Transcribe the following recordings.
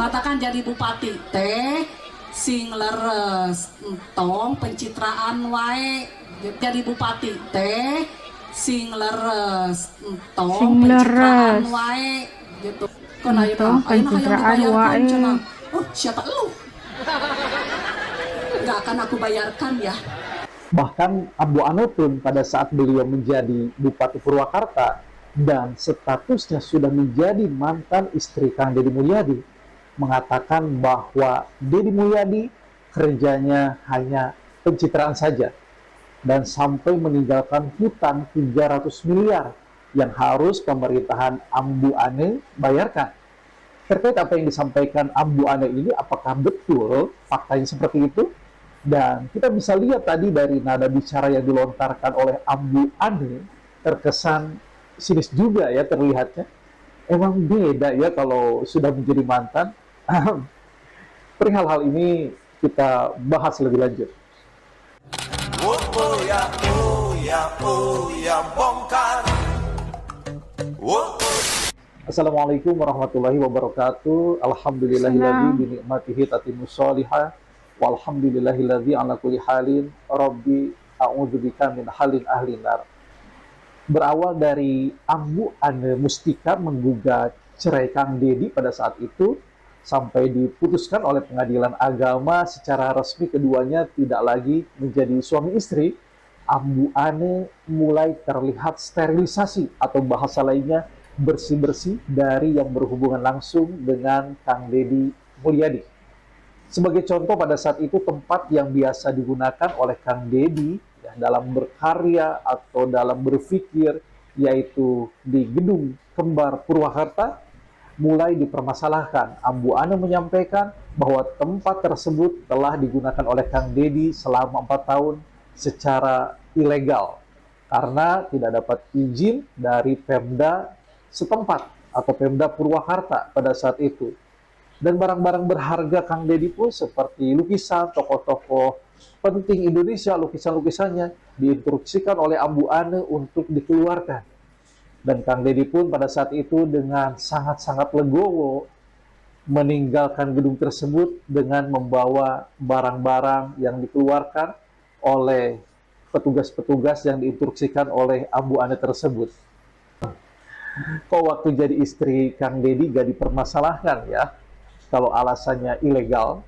matakan jadi bupati teh sing leres entong pencitraan wae jadi bupati teh sing leres entong pencitraan wae gitu kan ayeuna pencitraan wae siapa lu nggak akan aku bayarkan ya. Bahkan Ambu Ane pun pada saat beliau menjadi Bupati Purwakarta dan statusnya sudah menjadi mantan istri Kang Deddy Mulyadi, mengatakan bahwa Deddy Mulyadi kerjanya hanya pencitraan saja dan sampai meninggalkan hutang 300 miliar yang harus pemerintahan Ambu Ane bayarkan. Terkait apa yang disampaikan Ambu Ane ini, apakah betul faktanya seperti itu? Dan kita bisa lihat tadi dari nada bicara yang dilontarkan oleh Ambu Ane terkesan sinis juga ya terlihatnya. Emang beda ya kalau sudah menjadi mantan. Perihal hal ini kita bahas lebih lanjut. Assalamualaikum warahmatullahi wabarakatuh. Alhamdulillahilladzi binikmatihi tatimmus sholihah. Walhamdulillahilladzi ala kulli halin. Rabbi a'udzubika min halin ahli nar. Berawal dari Ambu Ane Mustika menggugat cerai Kang Deddy pada saat itu, sampai diputuskan oleh pengadilan agama secara resmi keduanya tidak lagi menjadi suami istri. Ambu Ane mulai terlihat sterilisasi atau bahasa lainnya bersih-bersih dari yang berhubungan langsung dengan Kang Deddy Mulyadi. Sebagai contoh, pada saat itu tempat yang biasa digunakan oleh Kang Deddy ya, dalam berkarya atau dalam berpikir, yaitu di Gedung Kembar Purwakarta, mulai dipermasalahkan. Ambu Ane menyampaikan bahwa tempat tersebut telah digunakan oleh Kang Deddy selama 4 tahun secara ilegal karena tidak dapat izin dari Pemda setempat atau Pemda Purwakarta pada saat itu. Dan barang-barang berharga Kang Deddy pun seperti lukisan tokoh-tokoh penting Indonesia, lukisan-lukisannya diinstruksikan oleh Ambu Ane untuk dikeluarkan. Dan Kang Deddy pun pada saat itu dengan sangat-sangat legowo meninggalkan gedung tersebut dengan membawa barang-barang yang dikeluarkan oleh petugas-petugas yang diinstruksikan oleh Ambu Ane tersebut. Kok waktu jadi istri Kang Deddy gak dipermasalahkan ya, kalau alasannya ilegal.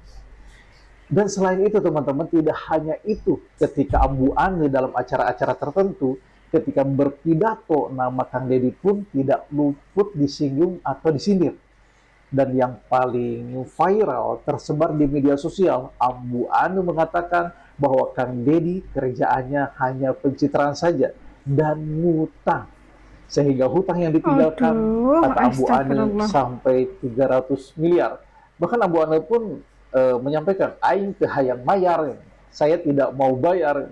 Dan selain itu teman-teman, tidak hanya itu, ketika Ambu Ane dalam acara-acara tertentu, ketika berpidato, nama Kang Deddy pun tidak luput disinggung atau disindir. Dan yang paling viral tersebar di media sosial, Ambu Ane mengatakan bahwa Kang Deddy kerjaannya hanya pencitraan saja dan ngutang. Sehingga hutang yang ditinggalkan, kata Ambu Ane, sampai 300 miliar. Bahkan Ambu Ane pun menyampaikan, aing teu hayang mayar, saya tidak mau bayar.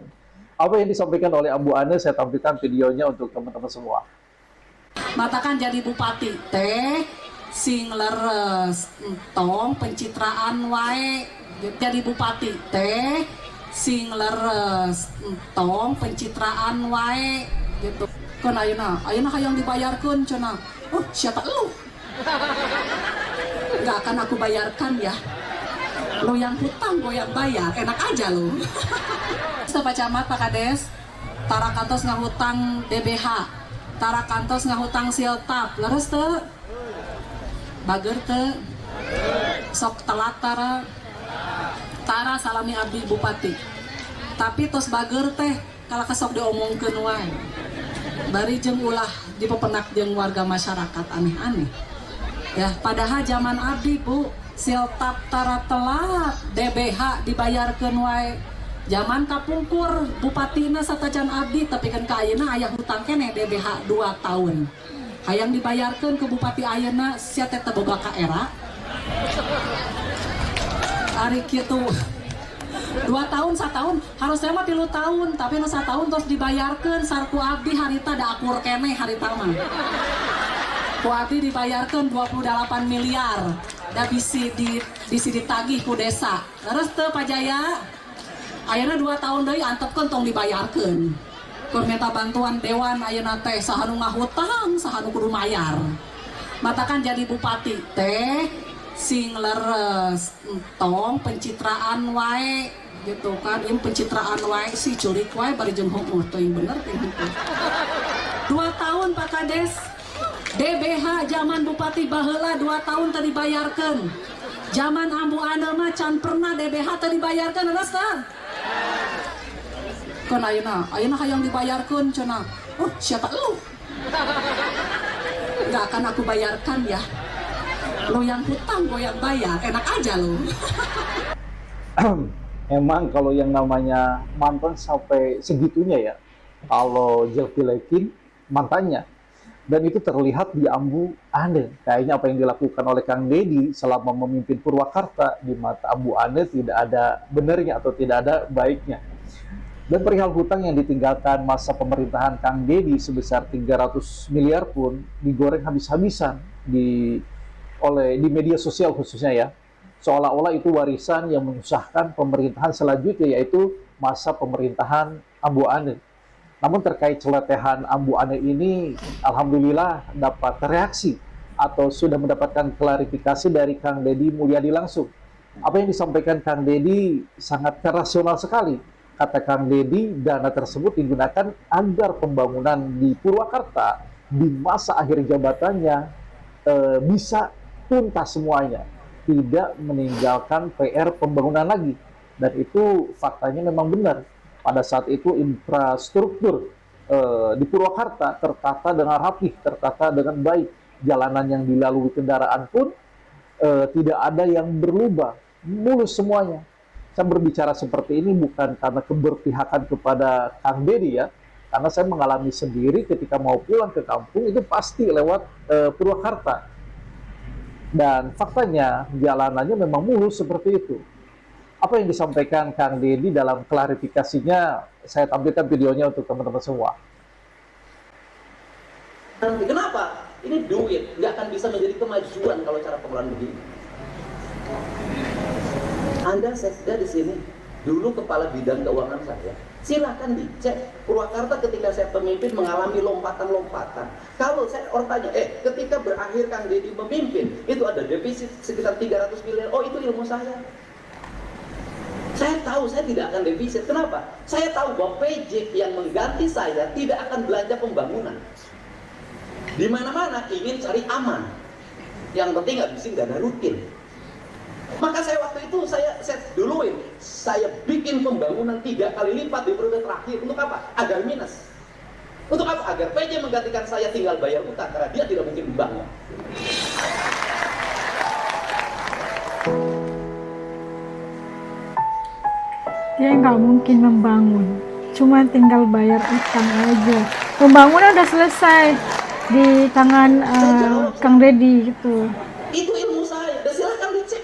Apa yang disampaikan oleh Ambu Ane, saya tampilkan videonya untuk teman-teman semua. Matakan jadi bupati teh sing leres entong pencitraan wae jadi bupati teh sing leres entong pencitraan wae gitu kan ayeuna hayang dibayarkeun cenah. Siapa lu nggak akan aku bayarkan ya. Lu yang hutang gue yang bayar, enak aja lu. Pak Camat, Pak Kades, tara kantos ngahutang DBH, tara kantos ngahutang siltap, leres teu? Bager teu? Sok telat tara salami abdi bupati. Tapi tos bager teh kalau kesok diomongkeun wae. Bari jeung ulah dipepenak jeung warga masyarakat aneh-aneh. Ya, padahal zaman abdi Bu, siltap tara telat, DBH dibayarkeun wae. Zaman kapungkur bupatina satajan abdi tapi kan ka ayeuna aya hutang keneh DBH 2 tahun. Hayang dibayarkeun ke bupati ayeuna sia teh teu boga ka era. Ari kitu 2 tahun, 1 tahun, harusnya mah 3 tahun, tapi nu 1 tahun terus dibayarkeun sarku abdi harita da akur keneh harita mah. Ku abdi dibayarkeun 28 miliar. Da bisi ditagih ku desa. Terus teu Pak Jaya. Ayeuna 2 tahun deui antepkeun tong dibayarkeun. Kur minta bantuan dewan ayeuna teh saha nu ngahutang, saha nu kudu mayar. Matakan jadi bupati teh sing leres entong pencitraan wae gitu kan, yang pencitraan wae si curik wae bari jeung heueuh teh bener teh gitu. 2 tahun Pak Kades DBH zaman Bupati baheula 2 tahun tadi dibayarkeun. Zaman Ambu Ane mah can pernah DBH tadi dibayarkeun leres teh. Kan ayeuna hayang dibayarkeun cenah. Oh, siapa lu? Gak akan aku bayarkan ya. Lo yang hutang, gue yang bayar. Enak aja lo. Emang kalau yang namanya mantan sampai segitunya ya, kalau jelek-jelekin mantannya. Dan itu terlihat di Ambu Ane. Kayaknya apa yang dilakukan oleh Kang Deddy selama memimpin Purwakarta di mata Ambu Ane tidak ada benernya atau tidak ada baiknya. Dan perihal hutang yang ditinggalkan masa pemerintahan Kang Deddy sebesar 300 miliar pun digoreng habis-habisan di media sosial khususnya ya. Seolah-olah itu warisan yang menyusahkan pemerintahan selanjutnya, yaitu masa pemerintahan Ambu Ane. Namun terkait celotehan Ambu Ane ini, alhamdulillah dapat reaksi atau sudah mendapatkan klarifikasi dari Kang Deddy Mulyadi langsung. Apa yang disampaikan Kang Deddy sangat rasional sekali. Kata Kang Deddy, dana tersebut digunakan agar pembangunan di Purwakarta di masa akhir jabatannya bisa tuntas semuanya, tidak meninggalkan PR pembangunan lagi. Dan itu faktanya memang benar. Pada saat itu infrastruktur di Purwakarta tertata dengan rapi, tertata dengan baik. Jalanan yang dilalui kendaraan pun tidak ada yang berlubang, mulus semuanya. Saya berbicara seperti ini bukan karena keberpihakan kepada Kang Deddy ya, karena saya mengalami sendiri ketika mau pulang ke kampung itu pasti lewat Purwakarta. Dan faktanya jalanannya memang mulus seperti itu. Apa yang disampaikan Kang Deddy dalam klarifikasinya, saya tampilkan videonya untuk teman-teman semua. Kenapa? Ini duit, nggak akan bisa menjadi kemajuan kalau cara pengelolaan begini. Anda sekda di sini, dulu kepala bidang keuangan saya. Silakan dicek, Purwakarta ketika saya pemimpin mengalami lompatan-lompatan. Kalau saya orang tanya, ketika berakhir Kang Deddy memimpin, itu ada defisit sekitar 300 miliar, oh itu ilmu saya. Saya tahu saya tidak akan defisit. Kenapa? Saya tahu bahwa PJ yang mengganti saya tidak akan belanja pembangunan. Di mana-mana ingin cari aman. Yang penting habisin dana rutin. Maka saya waktu itu saya duluin, saya bikin pembangunan 3 kali lipat di periode terakhir. Untuk apa? Agar minus. Untuk apa? Agar PJ menggantikan saya tinggal bayar utang karena dia tidak mungkin membangun. Dia nggak mungkin membangun, cuma tinggal bayar utang aja. Pembangunan udah selesai di tangan Kang Deddy gitu. Itu ilmu saya, dan silahkan dicek.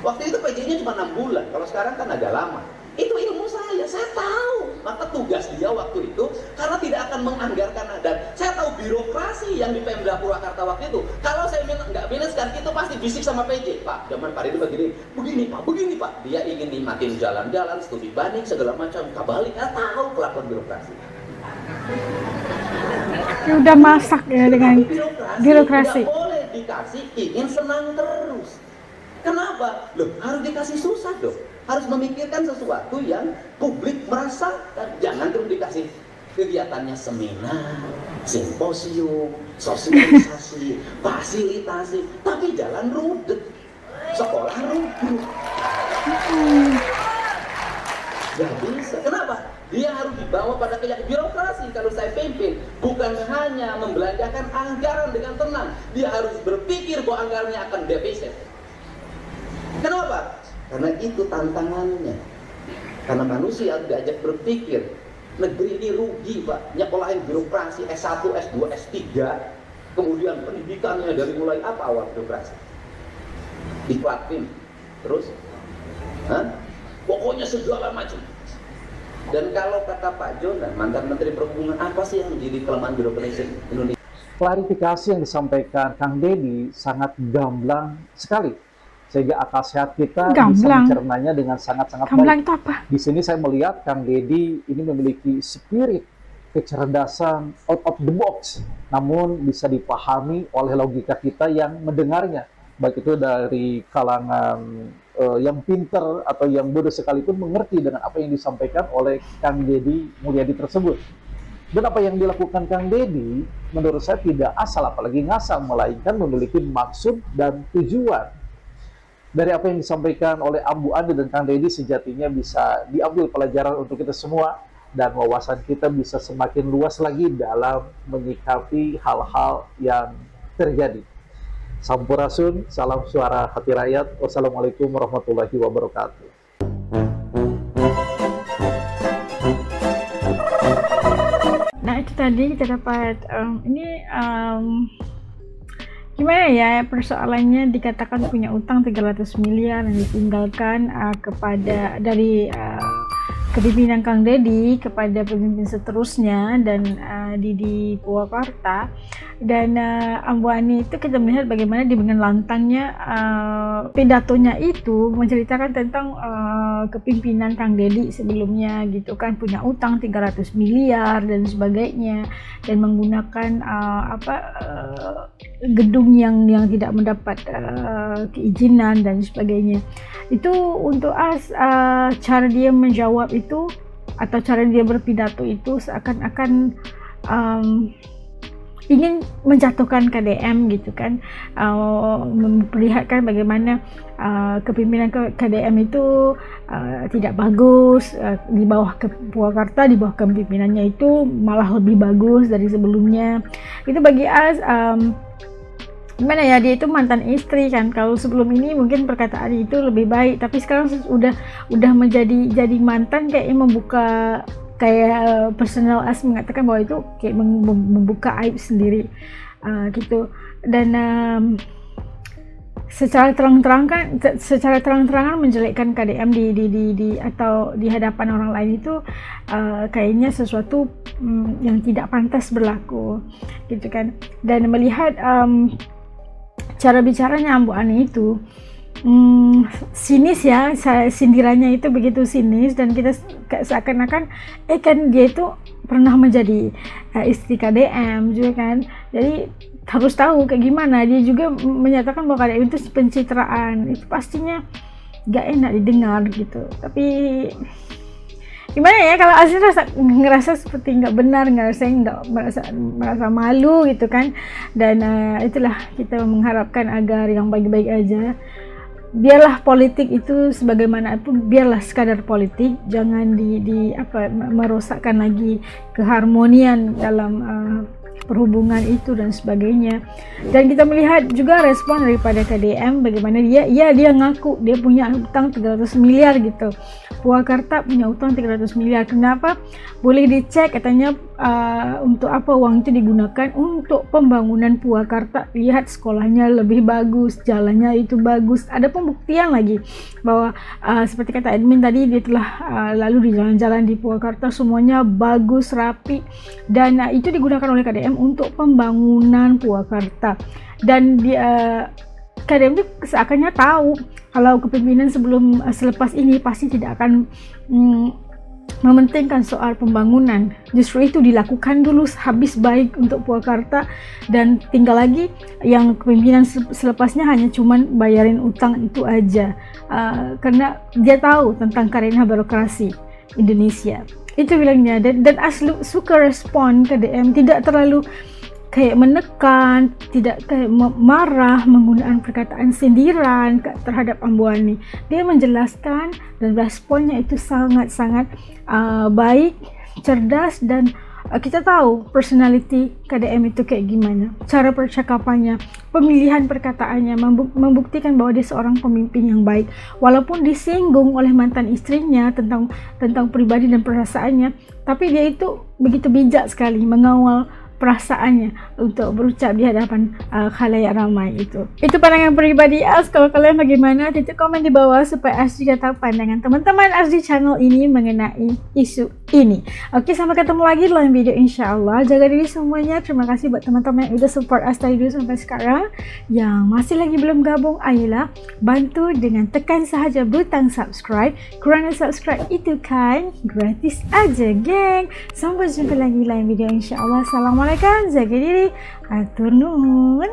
Waktu itu PJ-nya cuma 6 bulan, kalau sekarang kan agak lama. Itu ilmu saya tahu. Maka tugas dia waktu itu, karena tidak akan menganggarkan, dan saya tahu birokrasi yang di Pemda Purwakarta waktu itu. Kalau saya nggak minuskan, itu pasti bisik sama PJ. Pak, zaman Pak itu begini Pak. Dia ingin nikmatin jalan-jalan, studi banding, segala macam. Kabalik, tahu kelakuan birokrasi. Ya udah masak ya dengan birokrasi. Tidak boleh dikasih ingin senang terus. Kenapa? Loh, harus dikasih susah dong. Harus memikirkan sesuatu yang publik merasakan. Jangan terus dikasih kegiatannya seminar, simposium, sosialisasi, fasilitasi, tapi jalan rudet, sekolah rudet. Gak bisa. Kenapa? Dia harus dibawa pada keyakinan birokrasi. Kalau saya pimpin, bukan hanya membelanjakan anggaran dengan tenang, dia harus berpikir bahwa anggarannya akan defisit. Kenapa? Karena itu tantangannya. Karena manusia harus diajak berpikir. Negeri ini rugi, Pak. Nyekolahin birokrasi S1, S2, S3. Kemudian pendidikannya dari mulai apa awal birokrasi? Diklatkin. Terus? Pokoknya segala macam. Dan kalau kata Pak Jonan, mantan Menteri Perhubungan, apa sih yang menjadi kelemahan birokrasi Indonesia? Klarifikasi yang disampaikan Kang Deddy sangat gamblang sekali, sehingga akal sehat kita bisa mencernanya dengan sangat-sangat baik. Itu apa? Di sini saya melihat Kang Deddy ini memiliki spirit kecerdasan out of the box, namun bisa dipahami oleh logika kita yang mendengarnya. baik itu dari kalangan yang pinter atau yang bodoh sekalipun mengerti dengan apa yang disampaikan oleh Kang Deddy Mulyadi tersebut. Dan apa yang dilakukan Kang Deddy menurut saya tidak asal apalagi ngasal, melainkan memiliki maksud dan tujuan. Dari apa yang disampaikan oleh Ambu Andi dan Kang Deddy sejatinya bisa diambil pelajaran untuk kita semua, dan wawasan kita bisa semakin luas lagi dalam menyikapi hal-hal yang terjadi. Sampurasun, salam suara hati rakyat. Wassalamualaikum warahmatullahi wabarakatuh. Nah, itu tadi kita dapat gimana ya persoalannya, dikatakan punya utang 300 miliar yang ditinggalkan kepada dari kepemimpinan Kang Deddy kepada pemimpin seterusnya dan di Purwakarta. Dan Ambu Ani itu kita melihat bagaimana dengan lantangnya pidatonya itu menceritakan tentang kepimpinan Kang Deddy sebelumnya gitu kan, punya utang 300 miliar dan sebagainya, dan menggunakan gedung yang tidak mendapat keizinan dan sebagainya. Itu untuk cara dia menjawab itu atau cara dia berpidato itu seakan-akan ingin menjatuhkan KDM gitu kan, memperlihatkan bagaimana kepimpinan KDM itu tidak bagus, di bawah Purwakarta, di bawah kepimpinannya itu malah lebih bagus dari sebelumnya. Itu bagi gimana ya, dia itu mantan istri kan. Kalau sebelum ini mungkin perkataan itu lebih baik, tapi sekarang udah menjadi mantan, kayaknya membuka kayak personal as mengatakan bahwa itu kayak membuka aib sendiri gitu. Dan secara terang-terangan menjelekkan KDM di atau di hadapan orang lain itu kayaknya sesuatu yang tidak pantas berlaku gitu kan. Dan melihat cara bicaranya Ambu Ani itu sinis ya, sindirannya itu begitu sinis, dan kita seakan-akan kan dia itu pernah menjadi istri KDM juga kan, jadi harus tahu kayak gimana. Dia juga menyatakan bahwa KDM itu pencitraan, itu pastinya gak enak didengar gitu. Tapi gimana ya, kalau Asri ngerasa seperti nggak benar, merasa malu gitu kan. Dan itulah kita mengharapkan agar yang baik-baik aja. Biarlah politik itu sebagaimanapun, biarlah sekadar politik, jangan merosakkan lagi keharmonian dalam perhubungan itu dan sebagainya. Dan kita melihat juga respon daripada KDM, bagaimana dia ngaku dia punya utang 300 miliar gitu. Purwakarta punya utang 300 miliar. Kenapa? Boleh dicek katanya untuk apa uang itu digunakan, untuk pembangunan Purwakarta. Lihat sekolahnya lebih bagus, jalannya itu bagus. Ada pembuktian lagi bahwa seperti kata admin tadi, dia telah lalu di jalan-jalan di Purwakarta semuanya bagus, rapi, dan itu digunakan oleh KDM untuk pembangunan Purwakarta. Dan KDM itu seakannya tahu kalau kepemimpinan selepas ini pasti tidak akan mementingkan soal pembangunan. Justru itu dilakukan dulu habis baik untuk Purwakarta, dan tinggal lagi yang kepemimpinan selepasnya hanya cuman bayarin utang itu aja, karena dia tahu tentang karena birokrasi Indonesia. Itu bilangnya. Dan asli suka respon KDM, tidak terlalu kayak menekan, tidak kayak marah, menggunakan perkataan sindiran terhadap Ambu Ani. Dia menjelaskan dan responnya itu sangat-sangat baik, cerdas, dan kita tahu personality KDM itu kayak gimana. Cara percakapannya, pemilihan perkataannya membuktikan bahwa dia seorang pemimpin yang baik. Walaupun disinggung oleh mantan istrinya tentang pribadi dan perasaannya, tapi dia itu begitu bijak sekali mengawal perasaannya untuk berucap di hadapan khalayak ramai itu. Itu pandangan pribadi As. Kalau kalian bagaimana? Titik komen di bawah supaya As juga tahu pandangan teman-teman As di channel ini mengenai isu ini. Oke, sampai ketemu lagi dalam video insyaallah. Jaga diri semuanya. Terima kasih buat teman-teman yang udah support As dari dulu sampai sekarang. Yang masih lagi belum gabung, ayolah bantu dengan tekan sahaja butang subscribe. Kerana subscribe itu kan gratis aja, geng. Sampai jumpa lagi dalam video insyaallah. Assalamualaikum, jaga diri, atur nuhun.